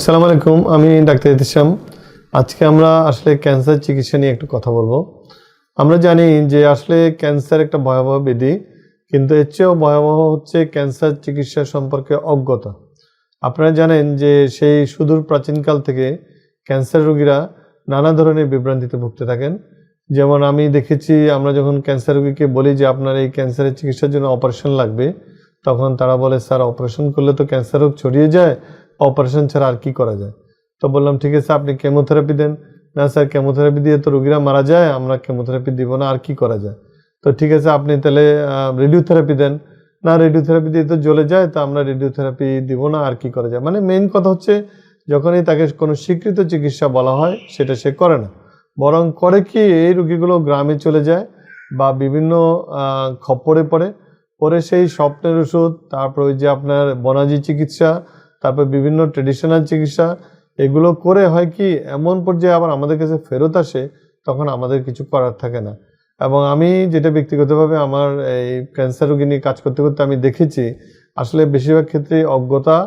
আসসালামু আলাইকুম, আমি ডাক্তার ইতিশাম। আজকে আমরা আসলে ক্যান্সার চিকিৎসা নিয়ে একটু কথা বলবো। আমরা জানি যে আসলে ক্যান্সার একটা ভয়াবহ ব্যাধি, কিন্তু এর চেয়েও ভয়াবহ হচ্ছে ক্যান্সার চিকিৎসা সম্পর্কে অজ্ঞতা। আপনারা জানেন যে সেই সুদূর প্রাচীনকাল থেকে ক্যান্সার রোগীরা নানা ধরনের বিভ্রান্তিতে ভুগতে থাকেন। যেমন আমি দেখেছি, আমরা যখন ক্যান্সার রোগীকে বলি যে আপনার এই ক্যান্সারের চিকিৎসার জন্য অপারেশন লাগবে, তখন তারা বলে স্যার অপারেশন করলে তো ক্যান্সার রোগ ছড়িয়ে যায়, অপারেশন ছাড়া আর কি করা যায়। তো বললাম ঠিক আছে, আপনি কেমোথেরাপি দেন। না স্যার, কেমোথেরাপি দিয়ে তো রোগীরা মারা যায়, আমরা কেমোথেরাপি দিব না, আর কি করা যায়। তো ঠিক আছে, আপনি তাহলে রেডিওথেরাপি দেন। না, রেডিওথেরাপি দিয়ে তো জ্বলে যায়, তো আমরা রেডিওথেরাপি দিব না, আর কি করা যায়। মানে মেইন কথা হচ্ছে, যখনই তাকে কোনো স্বীকৃত চিকিৎসা বলা হয় সেটা সে করে না, বরং করে কি এই রোগীগুলো গ্রামে চলে যায় বা বিভিন্ন খপ্পরে পরে সেই স্বপ্নের ওষুধ, তারপর ওই যে আপনার বনাজি চিকিৎসা, তারপর বিভিন্ন ট্রেডিশনাল চিকিৎসা, এগুলো করে হয় কি এমন পর্যায়ে আবার আমাদের কাছে ফেরত আসে, তখন আমাদের কিছু করার থাকে না। এবং আমি যেটা ব্যক্তিগতভাবে আমার এই ক্যান্সার রোগী নিয়ে কাজ করতে করতে আমি দেখেছি, আসলে বেশিরভাগ ক্ষেত্রে অজ্ঞতা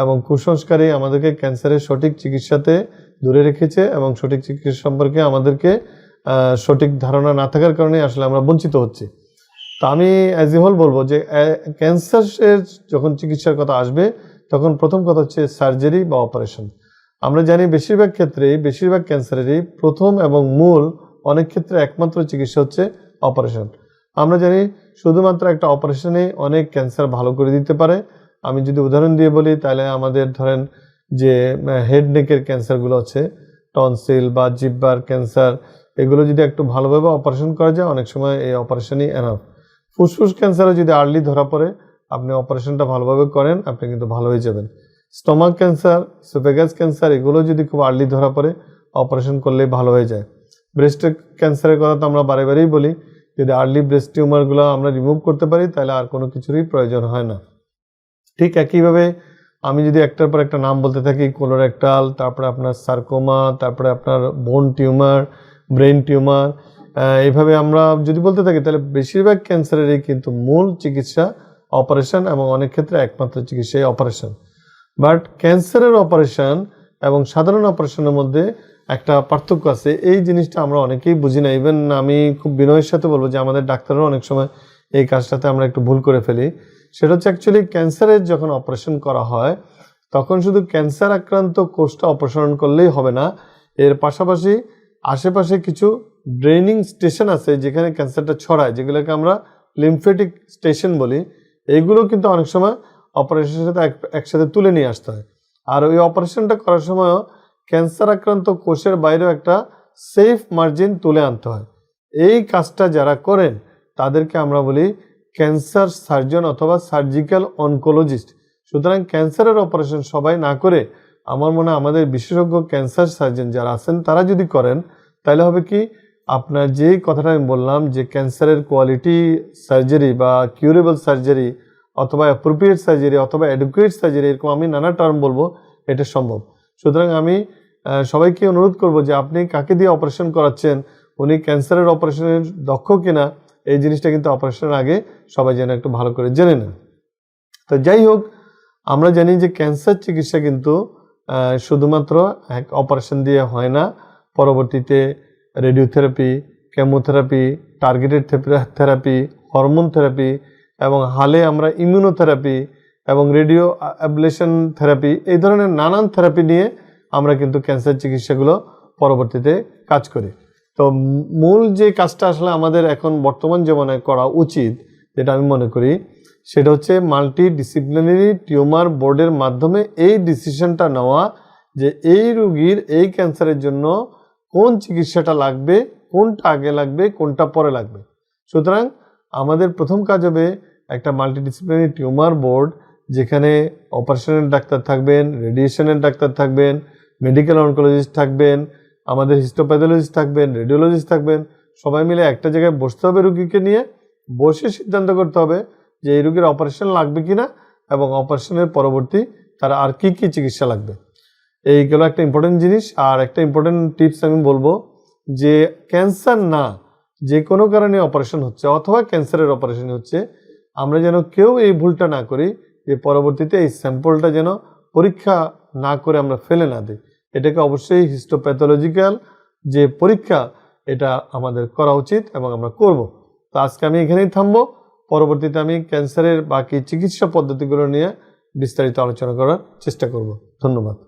এবং কুসংস্কারই আমাদেরকে ক্যান্সারের সঠিক চিকিৎসাতে দূরে রেখেছে, এবং সঠিক চিকিৎসা সম্পর্কে আমাদেরকে সঠিক ধারণা না থাকার কারণে আসলে আমরা বঞ্চিত হচ্ছি। তো আমি অ্যাজ এ হোল বলবো যে ক্যান্সারের যখন চিকিৎসার কথা আসবে, তখন প্রথম কথা হচ্ছে সার্জারি বা অপারেশন। আমরা জানি বেশিরভাগ ক্ষেত্রেই, বেশিরভাগ ক্যান্সারেরই প্রথম এবং মূল, অনেক ক্ষেত্রে একমাত্র চিকিৎসা হচ্ছে অপারেশন। আমরা জানি শুধুমাত্র একটা অপারেশনে অনেক ক্যান্সার ভালো করে দিতে পারে। আমি যদি উদাহরণ দিয়ে বলি, তাহলে আমাদের ধরেন যে হেড নেকের ক্যান্সারগুলো আছে, টনসিল বা জিহ্বার ক্যান্সার, এগুলো যদি একটু ভালোভাবে অপারেশন করা যায়, অনেক সময় এই অপারেশনই এনাফ। ফুসফুস ক্যান্সারও যদি আর্লি ধরা পড়ে, আপনি অপারেশনটা ভালোভাবে করেন, আপনি কিন্তু ভালো হয়ে যাবেন। স্টোমাক ক্যান্সার, ইসোফেগাস ক্যান্সার, এগুলো যদি খুব আর্লি ধরা পড়ে, অপারেশন করলেই ভালো হয়ে যায়। ব্রেস্ট ক্যান্সারের কথা তো আমরা বারেবারেই বলি, যদি আর্লি ব্রেস্ট টিউমারগুলো আমরা রিমুভ করতে পারি, তাহলে আর কোনো কিছুরই প্রয়োজন হয় না। ঠিক একইভাবে আমি যদি একটার পর একটা নাম বলতে থাকি, কোলোরেক্টাল, তারপরে আপনার সার্কোমা, তারপরে আপনার বোন টিউমার, ব্রেন টিউমার, এইভাবে আমরা যদি বলতে থাকি, তাহলে বেশিরভাগ ক্যান্সারেরই কিন্তু মূল চিকিৎসা অপারেশন, এবং অনেক ক্ষেত্রে একমাত্র চিকিৎসাই অপারেশন। বাট ক্যান্সারের অপারেশন এবং সাধারণ অপারেশনের মধ্যে একটা পার্থক্য আছে। এই জিনিসটা আমরা অনেকেই বুঝি না। ইভেন আমি খুব বিনয়ের সাথে বলবো যে আমাদের ডাক্তাররাও অনেক সময় এই কাজটাতে আমরা একটু ভুল করে ফেলি। সেটা হচ্ছে অ্যাকচুয়ালি ক্যান্সারের যখন অপারেশন করা হয়, তখন শুধু ক্যান্সার আক্রান্ত কোষটা অপসারণ করলেই হবে না, এর পাশাপাশি আশেপাশে কিছু ড্রেনিং স্টেশন আছে যেখানে ক্যান্সারটা ছড়ায়, যেগুলোকে আমরা লিম্ফেটিক স্টেশন বলি। এইগুলো কিন্তু অনেক সময় অপারেশনের সাথে একসাথে তুলে নিয়ে আসতে হয়। আর ওই অপারেশনটা করার সময়ও ক্যান্সার আক্রান্ত কোষের বাইরেও একটা সেফ মার্জিন তুলে আনতে হয়। এই কাজটা যারা করেন তাদেরকে আমরা বলি ক্যান্সার সার্জন অথবা সার্জিক্যাল অনকোলজিস্ট। সুতরাং ক্যান্সারের অপারেশন সবাই না করে, আমার মনে হয় আমাদের বিশেষজ্ঞ ক্যান্সার সার্জন যারা আছেন তারা যদি করেন, তাহলে হবে কি, আপনার যে কথাটা আমি বললাম যে ক্যান্সারের কোয়ালিটি সার্জারি বা কিউরেবল সার্জারি অথবা অ্যাপ্রোপ্রিয়েট সার্জারি অথবা অ্যাডুকুয়েট সার্জারি, এরকম আমি নানা টার্ম বলবো, এটা সম্ভব। সুতরাং আমি সবাইকে অনুরোধ করব যে আপনি কাকে দিয়ে অপারেশন করাচ্ছেন, উনি ক্যান্সারের অপারেশনের দক্ষ কিনা, এই জিনিসটা কিন্তু অপারেশনের আগে সবাই যেন একটু ভালো করে জেনে নেন। তো যাই হোক, আমরা জানি যে ক্যান্সার চিকিৎসা কিন্তু শুধুমাত্র এক অপারেশন দিয়ে হয় না। পরবর্তীতে radiotherapy, chemotherapy, targeted therapy, hormone therapy, এবং হালে আমরা ইমিউনোথেরাপি এবং রেডিও অ্যাবলেশন থেরাপি, এই ধরনের নানান থেরাপি নিয়ে আমরা কিন্তু ক্যান্সার চিকিৎসাগুলো পরবর্তীতে কাজ করি। তো মূল যে কাজটা আসলে আমাদের এখন বর্তমান জীবনে করা উচিত, যেটা আমি মনে করি, সেটা হচ্ছে মাল্টি ডিসিপ্লিনারি টিউমার বোর্ডের মাধ্যমে এই ডিসিশনটা নেওয়া যে এই রোগীর এই ক্যান্সারের জন্য কোন চিকিৎসাটা লাগবে, কোনটা আগে লাগবে, কোনটা পরে লাগবে। সুতরাং আমাদের প্রথম কাজ হবে একটা মাল্টিডিসিপ্লিনারি টিউমার বোর্ড, যেখানে অপারেশনের ডাক্তার থাকবেন, রেডিয়েশনের ডাক্তার থাকবেন, মেডিকেল অনকোলজিস্ট থাকবেন, আমাদের হিস্টোপ্যাথোলজিস্ট থাকবেন, রেডিওলজিস্ট থাকবেন। সবাই মিলে একটা জায়গায় বসতে হবে, রুগীকে নিয়ে বসে সিদ্ধান্ত করতে হবে যে এই রোগীর অপারেশন লাগবে কিনা, এবং অপারেশনের পরবর্তী তার আর কি কি চিকিৎসা লাগবে। এইগুলো একটা ইম্পর্টেন্ট জিনিস। আর একটা ইম্পর্টেন্ট টিপস আমি বলবো যে ক্যান্সার না, যে কোনো কারণে অপারেশন হচ্ছে অথবা ক্যান্সারের অপারেশন হচ্ছে, আমরা যেন কেউ এই ভুলটা না করি যে পরবর্তীতে এই স্যাম্পলটা যেন পরীক্ষা না করে আমরা ফেলে না দিই। এটাকে অবশ্যই হিস্টোপ্যাথোলজিক্যাল যে পরীক্ষা এটা আমাদের করা উচিত এবং আমরা করব। তো আজকে আমি এখানেই থামবো। পরবর্তীতে আমি ক্যান্সারের বাকি চিকিৎসা পদ্ধতিগুলো নিয়ে বিস্তারিত আলোচনা করার চেষ্টা করব। ধন্যবাদ।